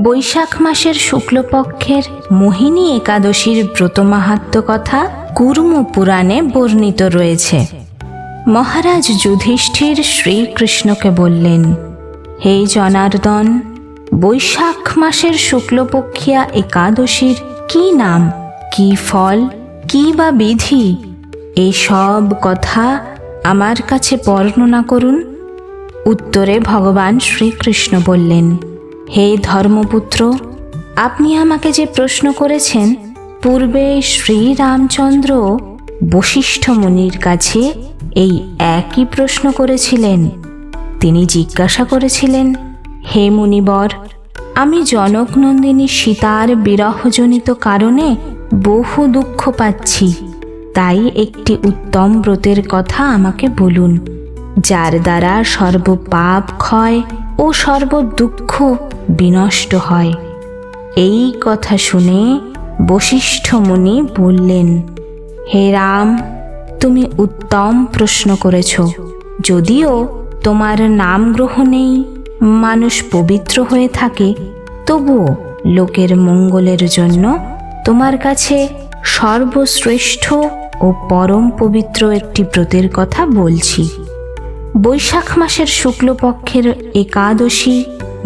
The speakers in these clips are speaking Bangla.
বৈশাখ মাসের শুক্লপক্ষের মোহিনী একাদশীর ব্রত মাহাত্ম্য কথা কুর্ম পুরাণে বর্ণিত রয়েছে। মহারাজ যুধিষ্ঠির শ্রীকৃষ্ণকে বললেন, হে জনার্দন, বৈশাখ মাসের শুক্লপক্ষিয়া একাদশীর কি নাম, কি ফল, কি বা বিধি, এই সব কথা আমার কাছে বর্ণনা করুন। উত্তরে ভগবান শ্রীকৃষ্ণ বললেন, হে ধর্মপুত্র, আপনি আমাকে যে প্রশ্ন করেছেন, পূর্বে শ্রীরামচন্দ্র বশিষ্ঠ মুনির কাছে এই একই প্রশ্ন করেছিলেন। তিনি জিজ্ঞাসা করেছিলেন, হে মুনিবর, আমি জনকনন্দিনী সীতার বিরহজনিত কারণে বহু দুঃখ পাচ্ছি, তাই একটি উত্তম ব্রতের কথা আমাকে বলুন, যার দ্বারা সর্ব পাপ ক্ষয় ও সর্ব দুঃখ বিনষ্ট হয়। এই কথা শুনে বশিষ্ঠ মুনি বললেন, হে রাম, তুমি উত্তম প্রশ্ন করেছ। যদিও তোমার নাম গ্রহণেই মানুষ পবিত্র হয়ে থাকে, তবুও লোকের মঙ্গলের জন্য তোমার কাছে সর্বশ্রেষ্ঠ ও পরম পবিত্র একটি ব্রতের কথা বলছি। বৈশাখ মাসের শুক্লপক্ষের একাদশী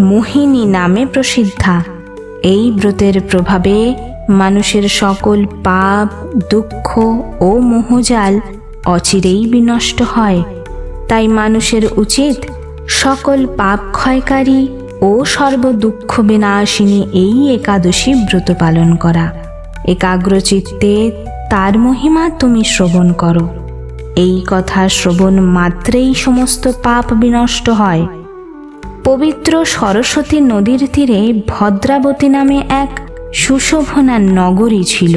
মোহিনী নামে প্রসিদ্ধা। এই ব্রতের প্রভাবে মানুষের সকল পাপ, দুঃখ ও মোহজাল অচিরেই বিনষ্ট হয়। তাই মানুষের উচিত সকল পাপ ক্ষয়কারী ও সর্ব দুঃখ বিনাশিনী এই একাদশী ব্রত পালন করা। একাগ্রচিত্তে তার মহিমা তুমি শ্রবণ করো। এই কথা শ্রবণ মাত্রেই সমস্ত পাপ বিনষ্ট হয়। পবিত্র সরস্বতী নদীর তীরে ভদ্রাবতী নামে এক সুশোভনা নগরী ছিল।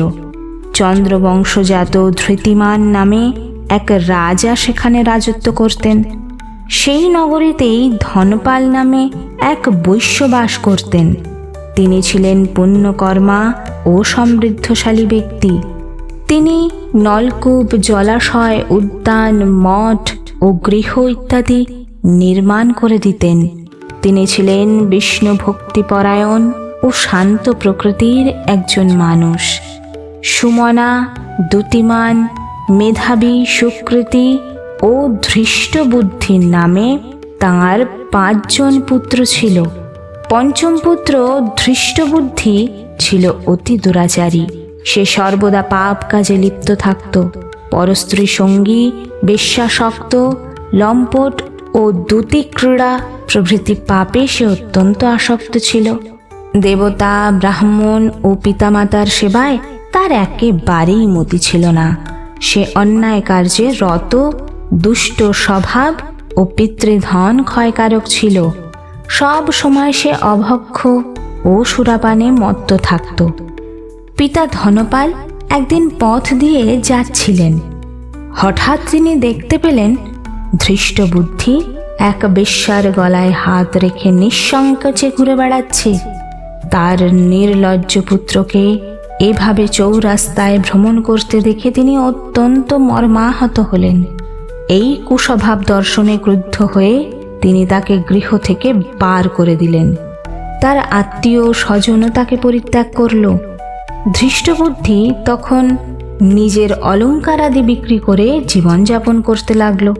চন্দ্রবংশজাত ধৃতিমান নামে এক রাজা সেখানে রাজত্ব করতেন। সেই নগরীতেই ধনপাল নামে এক বৈশ্য বাস করতেন। তিনি ছিলেন পুণ্যকর্মা ও সমৃদ্ধশালী ব্যক্তি। তিনি নলকূপ, জলাশয়, উদ্যান, মঠ ও গৃহ ইত্যাদি নির্মাণ করে দিতেন। তিনি ছিলেন বিষ্ণু ভক্তিপরায়ণ ও শান্ত প্রকৃতির একজন মানুষ। সুমনা, দ্যুতিমান, মেধাবী, সুকৃতি ও ধৃষ্ট বুদ্ধির নামে তাঁর 5 জন পুত্র ছিল। পঞ্চম পুত্র ধৃষ্টবুদ্ধি ছিল অতি দুরাচারী। সে সর্বদা পাপ কাজে লিপ্ত থাকত। পরস্ত্রী সঙ্গী, বেশ্যাসক্ত, লম্পট ও দ্যুতিক্রীড়া প্রভৃতি পাপে সে অত্যন্ত আসক্ত ছিল। দেবতা, ব্রাহ্মণ ও পিতামাতার সেবায় তার একেবারেই মতি ছিল না। সে অন্যায় কার্যে রত, দুষ্ট স্বভাব ও পিতৃধন ক্ষয়কারক ছিল। সব সময় সে অভক্ষ ও সুরাপানে মত্ত থাকত। পিতা ধনপাল একদিন পথ দিয়ে যাচ্ছিলেন। হঠাৎ তিনি দেখতে পেলেন ধৃষ্টবুদ্ধি এক বেশ্যার গলায় হাত রেখে নিঃসংকোচে ঘুরে বেড়াচ্ছে। তার নির্লজ্জ পুত্রকে এভাবে চৌরাস্তায় ভ্রমণ করতে দেখে তিনি অত্যন্ত মর্মাহত হলেন। এই কুস্বভাব দর্শনে ক্রুদ্ধ হয়ে তিনি তাকে গৃহ থেকে বার করে দিলেন। তার আত্মীয় স্বজনও তাকে পরিত্যাগ করল। ধৃষ্টবুদ্ধি তখন নিজের অলঙ্কারাদি বিক্রি করে জীবনযাপন করতে লাগলো।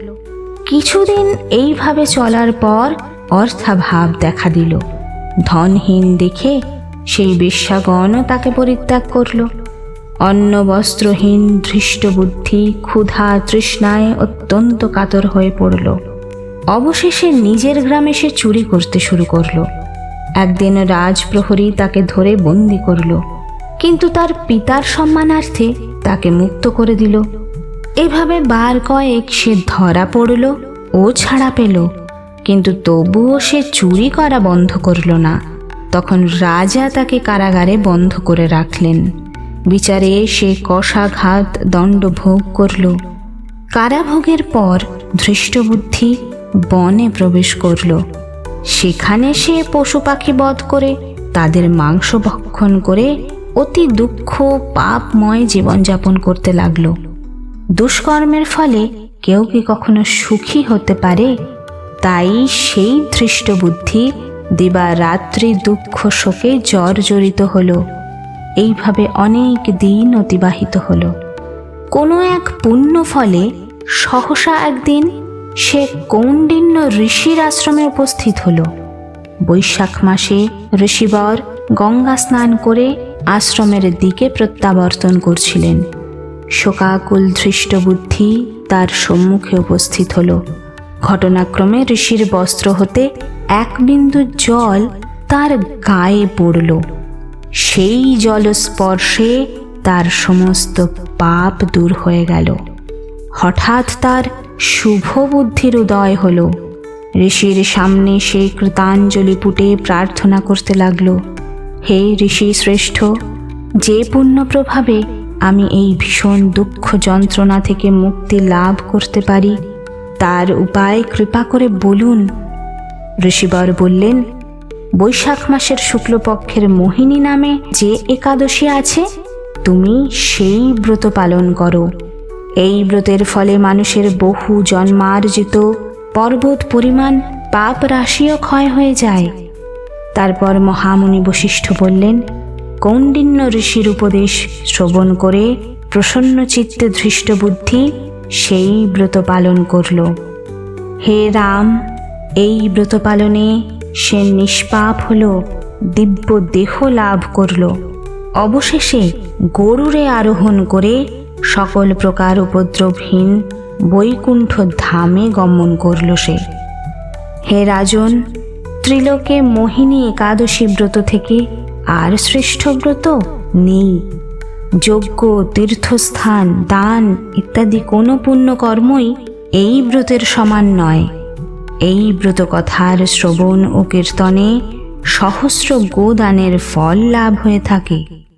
কিছুদিন এইভাবে চলার পর অর্থাভাব দেখা দিল। ধনহীন দেখে সেই বেশ্যাগণও তাকে পরিত্যাগ করল। অন্ন বস্ত্রহীন ধৃষ্টবুদ্ধি ক্ষুধা তৃষ্ণায় অত্যন্ত কাতর হয়ে পড়ল। অবশেষে নিজের গ্রামে সে চুরি করতে শুরু করল। একদিন রাজপ্রহরী তাকে ধরে বন্দি করল, কিন্তু তার পিতার সম্মানার্থে তাকে মুক্ত করে দিল। এভাবে বার কয়েক সে ধরা পড়ল ও ছাড়া পেল, কিন্তু তবুও সে চুরি করা বন্ধ করল না। তখন রাজা তাকে কারাগারে বন্ধ করে রাখলেন। বিচারে সে কষাঘাত দণ্ড ভোগ করল। কারাভোগের পর ধৃষ্টবুদ্ধি বনে প্রবেশ করল। সেখানে সে পশু পাখি বধ করে তাদের মাংস ভক্ষণ করে অতি দুঃখ পাপময় জীবনযাপন করতে লাগল। দুষ্কর্মের ফলে কেউ কি কখনো সুখী হতে পারে? তাই সেই ধৃষ্টবুদ্ধি দিবারাত্রি দুঃখ শোকে জর্জরিত হল। এইভাবে অনেক দিন অতিবাহিত হল। কোনো এক পুণ্য ফলে সহসা একদিন সে কৌণ্ডিন্য ঋষির আশ্রমে উপস্থিত হল। বৈশাখ মাসে ঋষিবর গঙ্গা স্নান করে আশ্রমের দিকে প্রত্যাবর্তন করছিলেন। শোকাকুল ধৃষ্ট বুদ্ধি তার সম্মুখে উপস্থিত হল। ঘটনাক্রমে ঋষির বস্ত্র হতে এক বিন্দু জল তার গায়ে পড়ল। সেই জল স্পর্শে তার সমস্ত পাপ দূর হয়ে গেল। হঠাৎ তার শুভ বুদ্ধির উদয় হল। ঋষির সামনে সে কৃতাঞ্জলি পুটে প্রার্থনা করতে লাগল, হে ঋষি শ্রেষ্ঠ, যে পুণ্য প্রভাবে আমি এই ভীষণ দুঃখ যন্ত্রণা থেকে মুক্তি লাভ করতে পারি তার উপায় কৃপা করে বলুন। ঋষিবর বললেন, বৈশাখ মাসের শুক্লপক্ষের মোহিনী নামে যে একাদশী আছে তুমি সেই ব্রত পালন করো। এই ব্রতের ফলে মানুষের বহু জন্মার্জিত পর্বত পরিমাণ পাপ রাশিও ক্ষয় হয়ে যায়। তারপর মহামুনি বশিষ্ঠ বললেন, কৌণ্ডিন্য ঋষির উপদেশ শ্রবণ করে প্রসন্ন চিত্তে ধৃষ্ট বুদ্ধি সেই ব্রত পালন করল। হে রাম, এই ব্রত পালনে সে নিষ্পাপ হল, দিব্য দেহ লাভ করল। অবশেষে গরুরে আরোহণ করে সকল প্রকার উপদ্রবহীন বৈকুণ্ঠ ধামে গমন করল সে। হে রাজন, ত্রিলোকে মোহিনী একাদশী ব্রত থেকে আর শ্রেষ্ঠ ব্রত নেই। যজ্ঞ, তীর্থস্থান, দান ইত্যাদি কোনো পুণ্যকর্মই এই ব্রতের সমান নয়। এই ব্রত কথার শ্রবণ ও কীর্তনে সহস্র গোদানের ফল লাভ হয়ে থাকে।